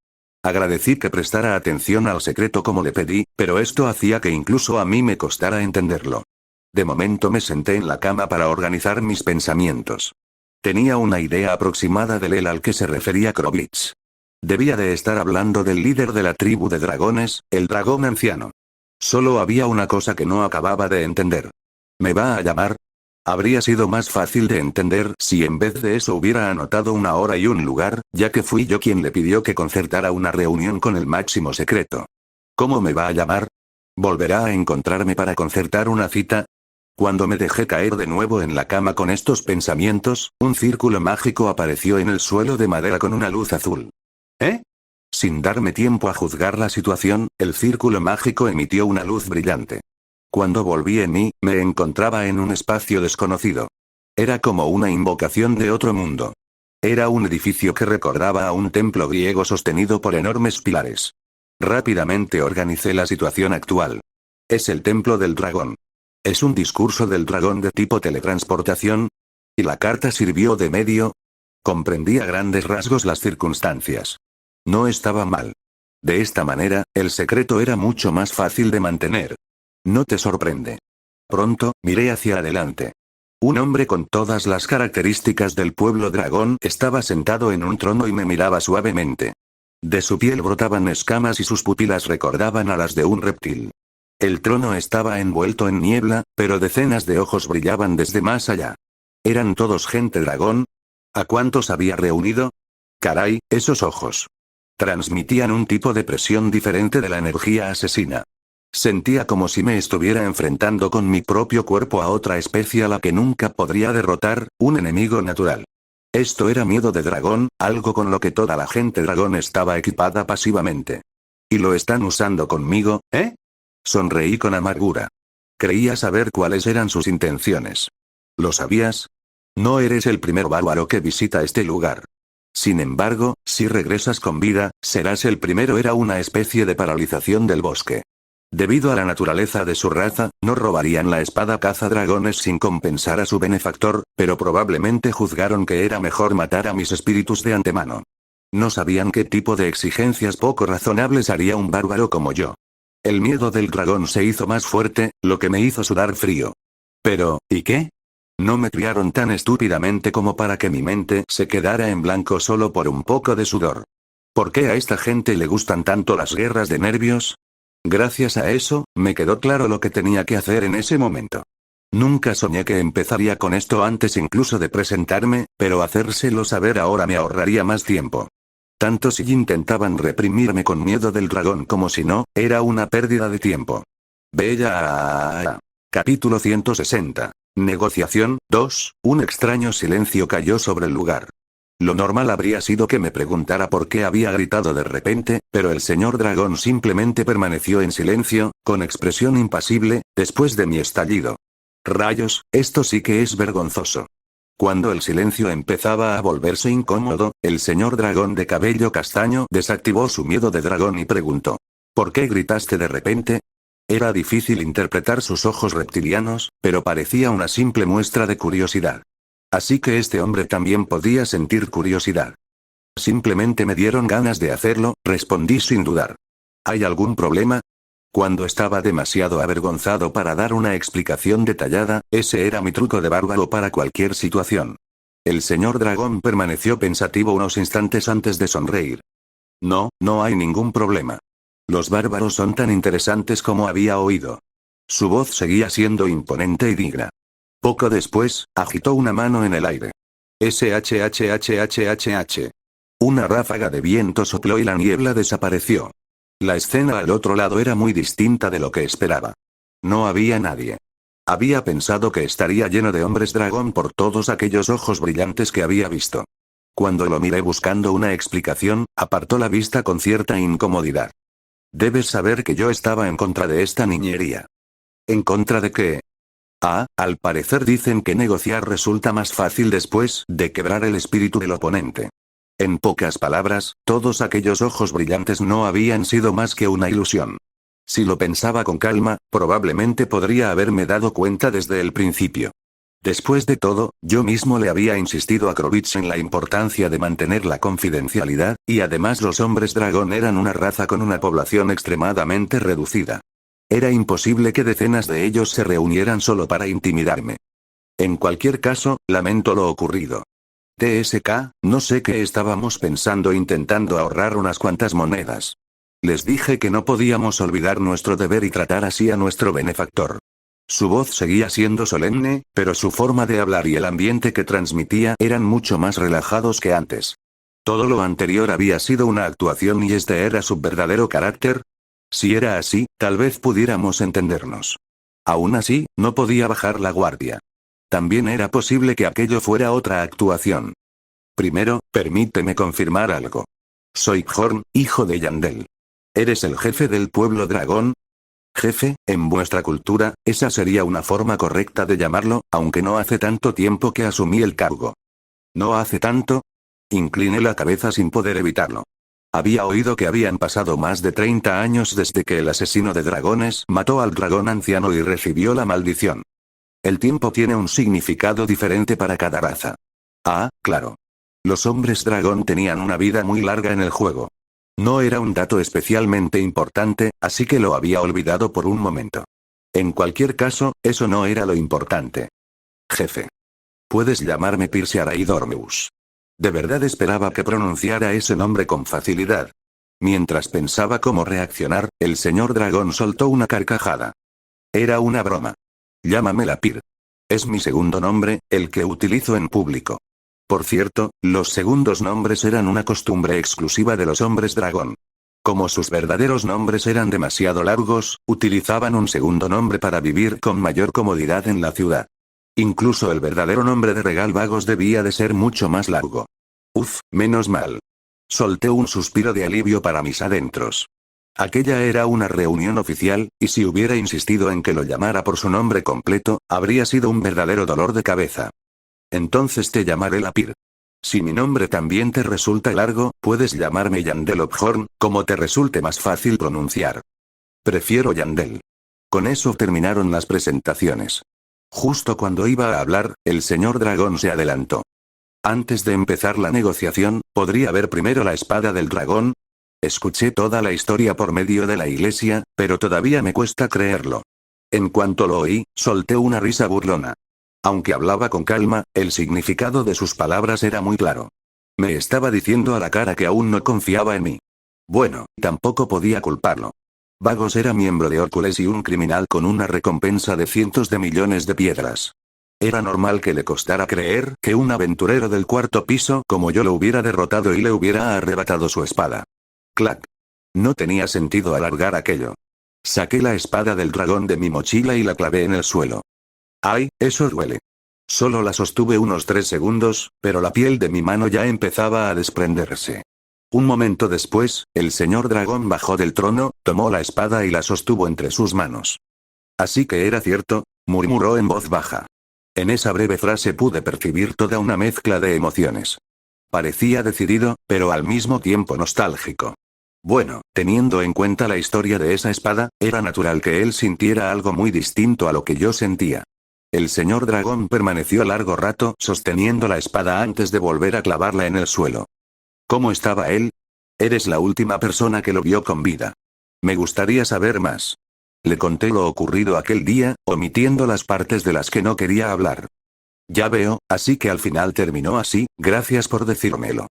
Agradecí que prestara atención al secreto como le pedí, pero esto hacía que incluso a mí me costara entenderlo. De momento me senté en la cama para organizar mis pensamientos. Tenía una idea aproximada del él al que se refería Krovitz. Debía de estar hablando del líder de la tribu de dragones, el dragón anciano. Solo había una cosa que no acababa de entender. ¿Me va a llamar? Habría sido más fácil de entender si en vez de eso hubiera anotado una hora y un lugar, ya que fui yo quien le pidió que concertara una reunión con el máximo secreto. ¿Cómo me va a llamar? ¿Volverá a encontrarme para concertar una cita? Cuando me dejé caer de nuevo en la cama con estos pensamientos, un círculo mágico apareció en el suelo de madera con una luz azul. ¿Eh? Sin darme tiempo a juzgar la situación, el círculo mágico emitió una luz brillante. Cuando volví en mí, me encontraba en un espacio desconocido. Era como una invocación de otro mundo. Era un edificio que recordaba a un templo griego sostenido por enormes pilares. Rápidamente organicé la situación actual. Es el templo del dragón. ¿Es un discurso del dragón de tipo teletransportación? ¿Y la carta sirvió de medio? Comprendí a grandes rasgos las circunstancias. No estaba mal. De esta manera, el secreto era mucho más fácil de mantener. ¿No te sorprende? Pronto, miré hacia adelante. Un hombre con todas las características del pueblo dragón estaba sentado en un trono y me miraba suavemente. De su piel brotaban escamas y sus pupilas recordaban a las de un reptil. El trono estaba envuelto en niebla, pero decenas de ojos brillaban desde más allá. ¿Eran todos gente dragón? ¿A cuántos había reunido? Caray, esos ojos. Transmitían un tipo de presión diferente de la energía asesina. Sentía como si me estuviera enfrentando con mi propio cuerpo a otra especie a la que nunca podría derrotar, un enemigo natural. Esto era miedo de dragón, algo con lo que toda la gente dragón estaba equipada pasivamente. ¿Y lo están usando conmigo, eh? Sonreí con amargura. Creía saber cuáles eran sus intenciones. ¿Lo sabías? No eres el primer bárbaro que visita este lugar. Sin embargo, si regresas con vida, serás el primero. Era una especie de paralización del bosque. Debido a la naturaleza de su raza, no robarían la espada cazadragones sin compensar a su benefactor, pero probablemente juzgaron que era mejor matar a mis espíritus de antemano. No sabían qué tipo de exigencias poco razonables haría un bárbaro como yo. El miedo del dragón se hizo más fuerte, lo que me hizo sudar frío. Pero, ¿y qué? No me criaron tan estúpidamente como para que mi mente se quedara en blanco solo por un poco de sudor. ¿Por qué a esta gente le gustan tanto las guerras de nervios? Gracias a eso, me quedó claro lo que tenía que hacer en ese momento. Nunca soñé que empezaría con esto antes incluso de presentarme, pero hacérselo saber ahora me ahorraría más tiempo. Tanto si intentaban reprimirme con miedo del dragón como si no, era una pérdida de tiempo. Bella. Capítulo 160. Negociación 2. Un extraño silencio cayó sobre el lugar. Lo normal habría sido que me preguntara por qué había gritado de repente, pero el señor dragón simplemente permaneció en silencio, con expresión impasible, después de mi estallido. Rayos, esto sí que es vergonzoso. Cuando el silencio empezaba a volverse incómodo, el señor dragón de cabello castaño desactivó su miedo de dragón y preguntó: ¿por qué gritaste de repente? Era difícil interpretar sus ojos reptilianos, pero parecía una simple muestra de curiosidad. Así que este hombre también podía sentir curiosidad. Simplemente me dieron ganas de hacerlo, respondí sin dudar. ¿Hay algún problema? Cuando estaba demasiado avergonzado para dar una explicación detallada, ese era mi truco de bárbaro para cualquier situación. El señor dragón permaneció pensativo unos instantes antes de sonreír. No, no hay ningún problema. Los bárbaros son tan interesantes como había oído. Su voz seguía siendo imponente y digna. Poco después, agitó una mano en el aire. SHHHHH. Una ráfaga de viento sopló y la niebla desapareció. La escena al otro lado era muy distinta de lo que esperaba. No había nadie. Había pensado que estaría lleno de hombres dragón por todos aquellos ojos brillantes que había visto. Cuando lo miré buscando una explicación, apartó la vista con cierta incomodidad. Debes saber que yo estaba en contra de esta niñería. ¿En contra de qué? Ah, al parecer dicen que negociar resulta más fácil después de quebrar el espíritu del oponente. En pocas palabras, todos aquellos ojos brillantes no habían sido más que una ilusión. Si lo pensaba con calma, probablemente podría haberme dado cuenta desde el principio. Después de todo, yo mismo le había insistido a Krovitz en la importancia de mantener la confidencialidad, y además los hombres dragón eran una raza con una población extremadamente reducida. Era imposible que decenas de ellos se reunieran solo para intimidarme. En cualquier caso, lamento lo ocurrido. TSK, no sé qué estábamos pensando intentando ahorrar unas cuantas monedas. Les dije que no podíamos olvidar nuestro deber y tratar así a nuestro benefactor. Su voz seguía siendo solemne, pero su forma de hablar y el ambiente que transmitía eran mucho más relajados que antes. Todo lo anterior había sido una actuación y este era su verdadero carácter. Si era así, tal vez pudiéramos entendernos. Aún así, no podía bajar la guardia. También era posible que aquello fuera otra actuación. Primero, permíteme confirmar algo. Soy Bjorn, hijo de Yandel. ¿Eres el jefe del pueblo dragón? Jefe, en vuestra cultura, esa sería una forma correcta de llamarlo, aunque no hace tanto tiempo que asumí el cargo. ¿No hace tanto? Incliné la cabeza sin poder evitarlo. Había oído que habían pasado más de 30 años desde que el asesino de dragones mató al dragón anciano y recibió la maldición. El tiempo tiene un significado diferente para cada raza. Ah, claro. Los hombres dragón tenían una vida muy larga en el juego. No era un dato especialmente importante, así que lo había olvidado por un momento. En cualquier caso, eso no era lo importante. Jefe. Puedes llamarme Pirce Araidormeus. De verdad esperaba que pronunciara ese nombre con facilidad. Mientras pensaba cómo reaccionar, el señor dragón soltó una carcajada. Era una broma. Llámame Lapir. Es mi segundo nombre, el que utilizo en público. Por cierto, los segundos nombres eran una costumbre exclusiva de los hombres dragón. Como sus verdaderos nombres eran demasiado largos, utilizaban un segundo nombre para vivir con mayor comodidad en la ciudad. Incluso el verdadero nombre de Regal Vagos debía de ser mucho más largo. Uf, menos mal. Solté un suspiro de alivio para mis adentros. Aquella era una reunión oficial, y si hubiera insistido en que lo llamara por su nombre completo, habría sido un verdadero dolor de cabeza. Entonces te llamaré Lapir. Si mi nombre también te resulta largo, puedes llamarme Yandel Bjorn, como te resulte más fácil pronunciar. Prefiero Yandel. Con eso terminaron las presentaciones. Justo cuando iba a hablar, el señor dragón se adelantó. Antes de empezar la negociación, ¿podría ver primero la espada del dragón? Escuché toda la historia por medio de la iglesia, pero todavía me cuesta creerlo. En cuanto lo oí, solté una risa burlona. Aunque hablaba con calma, el significado de sus palabras era muy claro. Me estaba diciendo a la cara que aún no confiaba en mí. Bueno, tampoco podía culparlo. Vagos era miembro de Hércules y un criminal con una recompensa de cientos de millones de piedras. Era normal que le costara creer que un aventurero del cuarto piso como yo lo hubiera derrotado y le hubiera arrebatado su espada. Clac. No tenía sentido alargar aquello. Saqué la espada del dragón de mi mochila y la clavé en el suelo. ¡Ay, eso duele! Solo la sostuve unos 3 segundos, pero la piel de mi mano ya empezaba a desprenderse. Un momento después, el señor dragón bajó del trono, tomó la espada y la sostuvo entre sus manos. Así que era cierto, murmuró en voz baja. En esa breve frase pude percibir toda una mezcla de emociones. Parecía decidido, pero al mismo tiempo nostálgico. Bueno, teniendo en cuenta la historia de esa espada, era natural que él sintiera algo muy distinto a lo que yo sentía. El señor dragón permaneció largo rato sosteniendo la espada antes de volver a clavarla en el suelo. ¿Cómo estaba él? Eres la última persona que lo vio con vida. Me gustaría saber más. Le conté lo ocurrido aquel día, omitiendo las partes de las que no quería hablar. Ya veo, así que al final terminó así, gracias por decírmelo.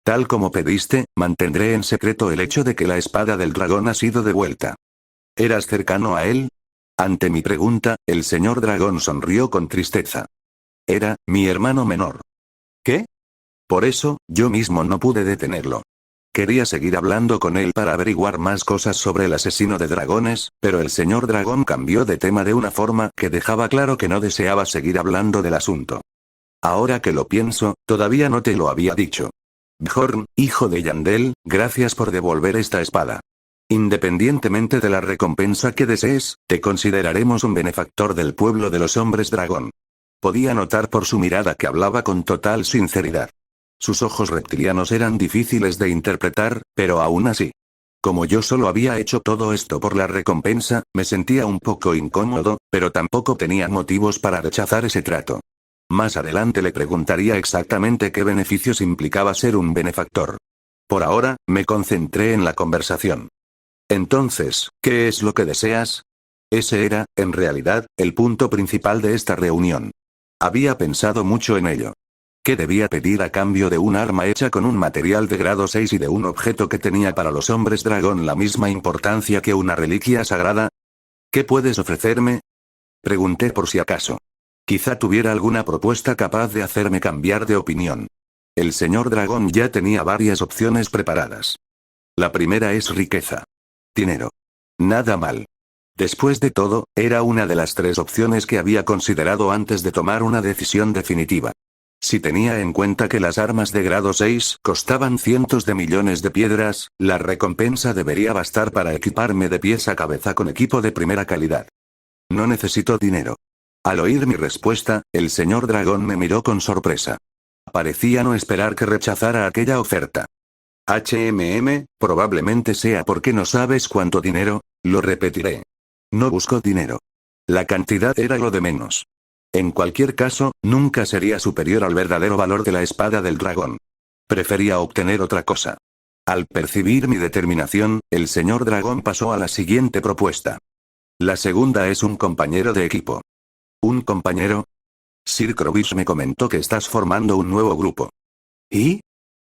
Tal como pediste, mantendré en secreto el hecho de que la espada del dragón ha sido devuelta. ¿Eras cercano a él? Ante mi pregunta, el señor dragón sonrió con tristeza. Era mi hermano menor. ¿Qué? Por eso, yo mismo no pude detenerlo. Quería seguir hablando con él para averiguar más cosas sobre el asesino de dragones, pero el señor dragón cambió de tema de una forma que dejaba claro que no deseaba seguir hablando del asunto. Ahora que lo pienso, todavía no te lo había dicho. Bjorn, hijo de Yandel, gracias por devolver esta espada. Independientemente de la recompensa que desees, te consideraremos un benefactor del pueblo de los hombres dragón. Podía notar por su mirada que hablaba con total sinceridad. Sus ojos reptilianos eran difíciles de interpretar, pero aún así. Como yo solo había hecho todo esto por la recompensa, me sentía un poco incómodo, pero tampoco tenía motivos para rechazar ese trato. Más adelante le preguntaría exactamente qué beneficios implicaba ser un benefactor. Por ahora, me concentré en la conversación. Entonces, ¿qué es lo que deseas? Ese era, en realidad, el punto principal de esta reunión. Había pensado mucho en ello. ¿Qué debía pedir a cambio de un arma hecha con un material de grado 6 y de un objeto que tenía para los hombres dragón la misma importancia que una reliquia sagrada? ¿Qué puedes ofrecerme? Pregunté por si acaso. Quizá tuviera alguna propuesta capaz de hacerme cambiar de opinión. El señor dragón ya tenía varias opciones preparadas. La primera es riqueza. Dinero. Nada mal. Después de todo, era una de las 3 opciones que había considerado antes de tomar una decisión definitiva. Si tenía en cuenta que las armas de grado 6 costaban cientos de millones de piedras, la recompensa debería bastar para equiparme de pies a cabeza con equipo de primera calidad. No necesito dinero. Al oír mi respuesta, el señor dragón me miró con sorpresa. Parecía no esperar que rechazara aquella oferta. Probablemente sea porque no sabes cuánto dinero, lo repetiré. No busco dinero. La cantidad era lo de menos. En cualquier caso, nunca sería superior al verdadero valor de la espada del dragón. Prefería obtener otra cosa. Al percibir mi determinación, el señor dragón pasó a la siguiente propuesta. La segunda es un compañero de equipo. ¿Un compañero? Sir Crobish me comentó que estás formando un nuevo grupo. ¿Y?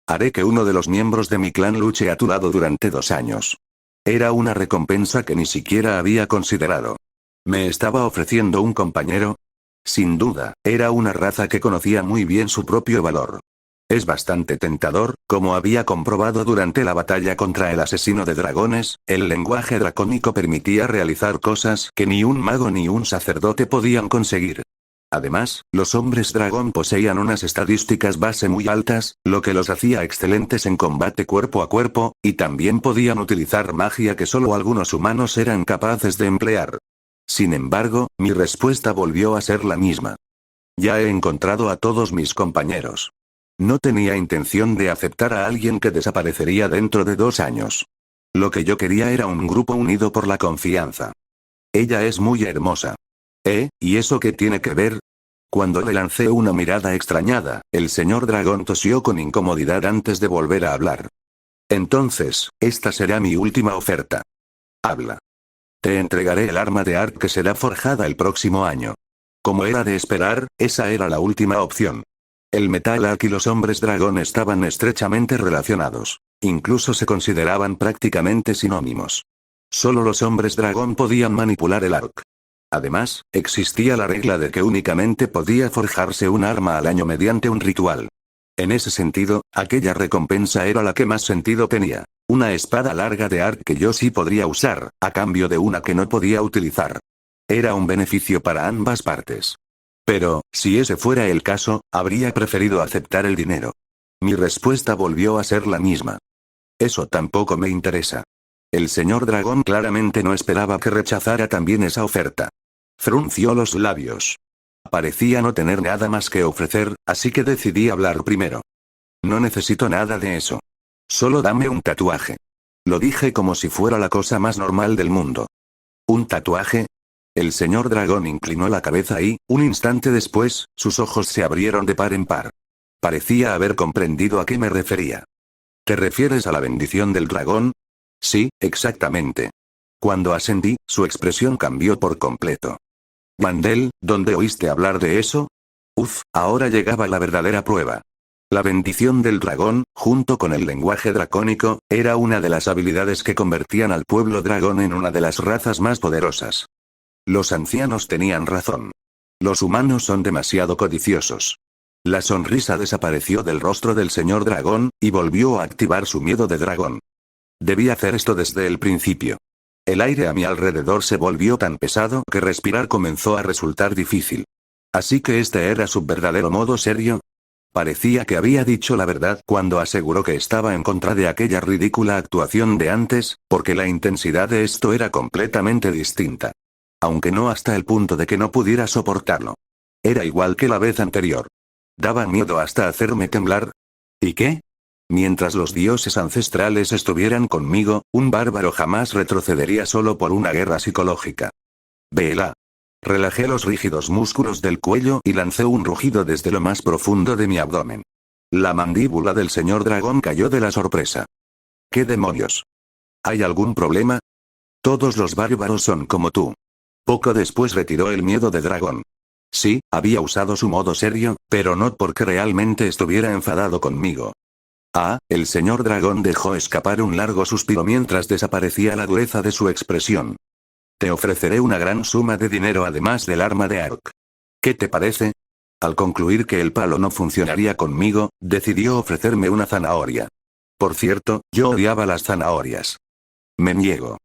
Haré que uno de los miembros de mi clan luche a tu lado durante 2 años. Era una recompensa que ni siquiera había considerado. ¿Me estaba ofreciendo un compañero? Sin duda, era una raza que conocía muy bien su propio valor. Es bastante tentador, como había comprobado durante la batalla contra el asesino de dragones, el lenguaje dracónico permitía realizar cosas que ni un mago ni un sacerdote podían conseguir. Además, los hombres dragón poseían unas estadísticas base muy altas, lo que los hacía excelentes en combate cuerpo a cuerpo, y también podían utilizar magia que solo algunos humanos eran capaces de emplear. Sin embargo, mi respuesta volvió a ser la misma. Ya he encontrado a todos mis compañeros. No tenía intención de aceptar a alguien que desaparecería dentro de 2 años. Lo que yo quería era un grupo unido por la confianza. Ella es muy hermosa. ¿Y eso qué tiene que ver? Cuando le lancé una mirada extrañada, el señor dragón tosió con incomodidad antes de volver a hablar. Entonces, esta será mi última oferta. Habla. Te entregaré el arma de Ark que será forjada el próximo año. Como era de esperar, esa era la última opción. El metal Ark y los hombres dragón estaban estrechamente relacionados. Incluso se consideraban prácticamente sinónimos. Solo los hombres dragón podían manipular el Ark. Además, existía la regla de que únicamente podía forjarse un arma al año mediante un ritual. En ese sentido, aquella recompensa era la que más sentido tenía. Una espada larga de Ark que yo sí podría usar, a cambio de una que no podía utilizar. Era un beneficio para ambas partes. Pero, si ese fuera el caso, habría preferido aceptar el dinero. Mi respuesta volvió a ser la misma. Eso tampoco me interesa. El señor dragón claramente no esperaba que rechazara también esa oferta. Frunció los labios. Parecía no tener nada más que ofrecer, así que decidí hablar primero. No necesito nada de eso. Solo dame un tatuaje. Lo dije como si fuera la cosa más normal del mundo. ¿Un tatuaje? El señor dragón inclinó la cabeza y, un instante después, sus ojos se abrieron de par en par. Parecía haber comprendido a qué me refería. ¿Te refieres a la bendición del dragón? Sí, exactamente. Cuando ascendí, su expresión cambió por completo. Mandel, ¿dónde oíste hablar de eso? Ahora llegaba la verdadera prueba. La bendición del dragón, junto con el lenguaje dracónico, era una de las habilidades que convertían al pueblo dragón en una de las razas más poderosas. Los ancianos tenían razón. Los humanos son demasiado codiciosos. La sonrisa desapareció del rostro del señor dragón, y volvió a activar su miedo de dragón. Debí hacer esto desde el principio. El aire a mi alrededor se volvió tan pesado que respirar comenzó a resultar difícil. ¿Así que este era su verdadero modo serio? Parecía que había dicho la verdad cuando aseguró que estaba en contra de aquella ridícula actuación de antes, porque la intensidad de esto era completamente distinta. Aunque no hasta el punto de que no pudiera soportarlo. Era igual que la vez anterior. Daba miedo hasta hacerme temblar. ¿Y qué? Mientras los dioses ancestrales estuvieran conmigo, un bárbaro jamás retrocedería solo por una guerra psicológica. Vela. Relajé los rígidos músculos del cuello y lancé un rugido desde lo más profundo de mi abdomen. La mandíbula del señor dragón cayó de la sorpresa. ¿Qué demonios? ¿Hay algún problema? Todos los bárbaros son como tú. Poco después retiró el miedo de dragón. Sí, había usado su modo serio, pero no porque realmente estuviera enfadado conmigo. Ah, el señor dragón dejó escapar un largo suspiro mientras desaparecía la dureza de su expresión. Te ofreceré una gran suma de dinero además del arma de Ark. ¿Qué te parece? Al concluir que el palo no funcionaría conmigo, decidió ofrecerme una zanahoria. Por cierto, yo odiaba las zanahorias. Me niego.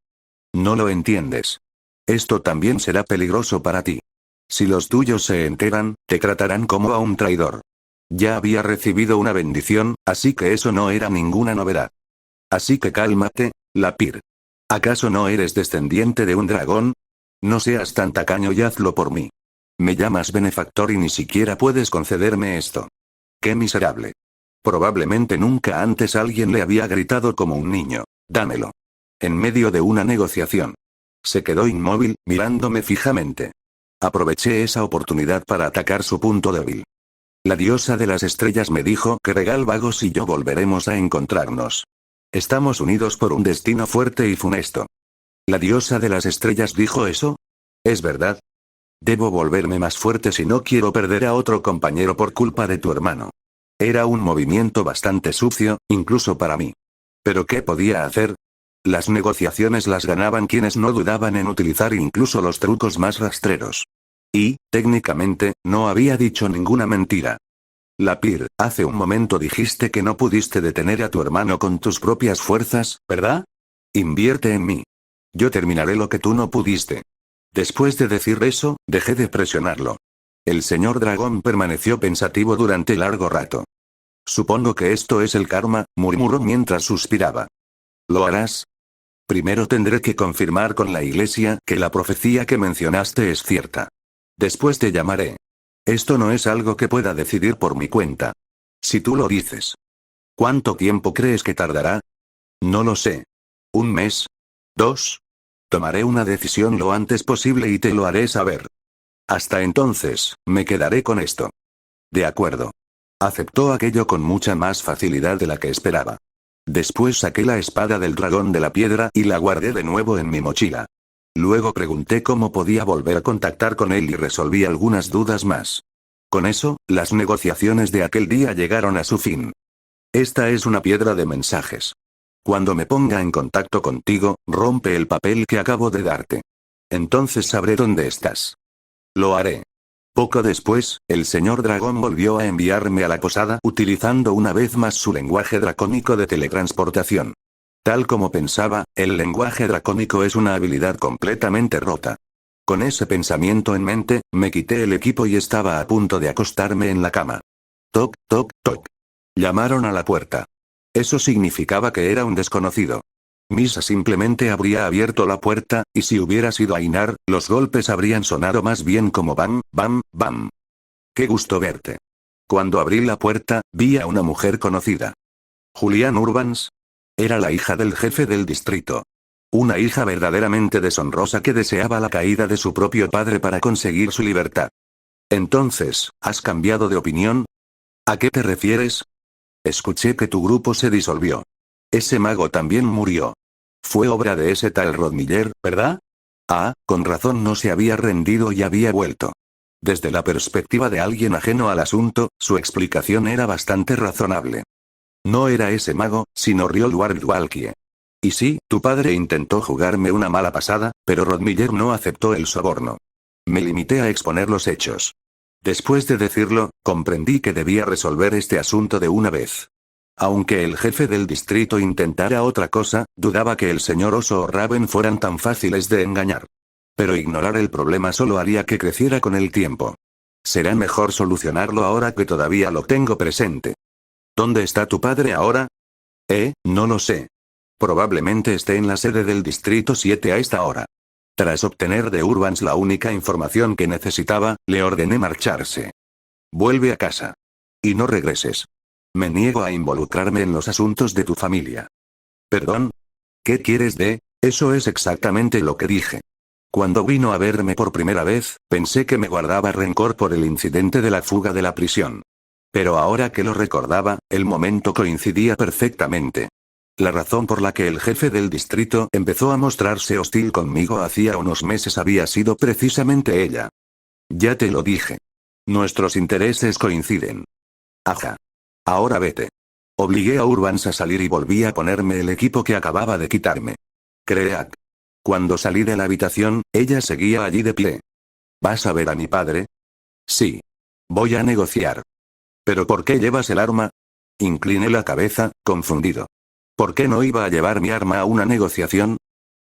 No lo entiendes. Esto también será peligroso para ti. Si los tuyos se enteran, te tratarán como a un traidor. Ya había recibido una bendición, así que eso no era ninguna novedad. Así que cálmate, Lapir. ¿Acaso no eres descendiente de un dragón? No seas tan tacaño y hazlo por mí. Me llamas benefactor y ni siquiera puedes concederme esto. ¡Qué miserable! Probablemente nunca antes alguien le había gritado como un niño. Dámelo. En medio de una negociación. Se quedó inmóvil, mirándome fijamente. Aproveché esa oportunidad para atacar su punto débil. La diosa de las estrellas me dijo que Regal Vagos y yo volveremos a encontrarnos. Estamos unidos por un destino fuerte y funesto. ¿La diosa de las estrellas dijo eso? ¿Es verdad? Debo volverme más fuerte si no quiero perder a otro compañero por culpa de tu hermano. Era un movimiento bastante sucio, incluso para mí. ¿Pero qué podía hacer? Las negociaciones las ganaban quienes no dudaban en utilizar incluso los trucos más rastreros. Y, técnicamente, no había dicho ninguna mentira. Lapir, hace un momento dijiste que no pudiste detener a tu hermano con tus propias fuerzas, ¿verdad? Invierte en mí. Yo terminaré lo que tú no pudiste. Después de decir eso, dejé de presionarlo. El señor dragón permaneció pensativo durante largo rato. Supongo que esto es el karma, murmuró mientras suspiraba. ¿Lo harás? Primero tendré que confirmar con la iglesia que la profecía que mencionaste es cierta. Después te llamaré. Esto no es algo que pueda decidir por mi cuenta. Si tú lo dices. ¿Cuánto tiempo crees que tardará? No lo sé. ¿Un mes? ¿2? Tomaré una decisión lo antes posible y te lo haré saber. Hasta entonces, me quedaré con esto. De acuerdo. Aceptó aquello con mucha más facilidad de la que esperaba. Después saqué la espada del dragón de la piedra y la guardé de nuevo en mi mochila. Luego pregunté cómo podía volver a contactar con él y resolví algunas dudas más. Con eso, las negociaciones de aquel día llegaron a su fin. Esta es una piedra de mensajes. Cuando me ponga en contacto contigo, rompe el papel que acabo de darte. Entonces sabré dónde estás. Lo haré. Poco después, el señor dragón volvió a enviarme a la posada utilizando una vez más su lenguaje dracónico de teletransportación. Tal como pensaba, el lenguaje dracónico es una habilidad completamente rota. Con ese pensamiento en mente, me quité el equipo y estaba a punto de acostarme en la cama. Toc, toc, toc. Llamaron a la puerta. Eso significaba que era un desconocido. Misa simplemente habría abierto la puerta, y si hubiera sido Ainar, los golpes habrían sonado más bien como bam, bam, bam. Qué gusto verte. Cuando abrí la puerta, vi a una mujer conocida. Julián Urbans. Era la hija del jefe del distrito. Una hija verdaderamente deshonrosa que deseaba la caída de su propio padre para conseguir su libertad. Entonces, ¿has cambiado de opinión? ¿A qué te refieres? Escuché que tu grupo se disolvió. Ese mago también murió. Fue obra de ese tal Rodmiller, ¿verdad? Ah, con razón no se había rendido y había vuelto. Desde la perspectiva de alguien ajeno al asunto, su explicación era bastante razonable. No era ese mago, sino Rioldward Valkyrie. Y sí, tu padre intentó jugarme una mala pasada, pero Rodmiller no aceptó el soborno. Me limité a exponer los hechos. Después de decirlo, comprendí que debía resolver este asunto de una vez. Aunque el jefe del distrito intentara otra cosa, dudaba que el señor Oso o Raven fueran tan fáciles de engañar. Pero ignorar el problema solo haría que creciera con el tiempo. Será mejor solucionarlo ahora que todavía lo tengo presente. ¿Dónde está tu padre ahora? No lo sé. Probablemente esté en la sede del Distrito 7 a esta hora. Tras obtener de Urbans la única información que necesitaba, le ordené marcharse. Vuelve a casa. Y no regreses. Me niego a involucrarme en los asuntos de tu familia. ¿Perdón? ¿Qué quieres de? Eso es exactamente lo que dije. Cuando vino a verme por primera vez, pensé que me guardaba rencor por el incidente de la fuga de la prisión. Pero ahora que lo recordaba, el momento coincidía perfectamente. La razón por la que el jefe del distrito empezó a mostrarse hostil conmigo hacía unos meses había sido precisamente ella. Ya te lo dije. Nuestros intereses coinciden. Aja. Ahora vete. Obligué a Urbans a salir y volví a ponerme el equipo que acababa de quitarme. Creak. Cuando salí de la habitación, ella seguía allí de pie. ¿Vas a ver a mi padre? Sí. Voy a negociar. ¿Pero por qué llevas el arma? Incliné la cabeza, confundido. ¿Por qué no iba a llevar mi arma a una negociación?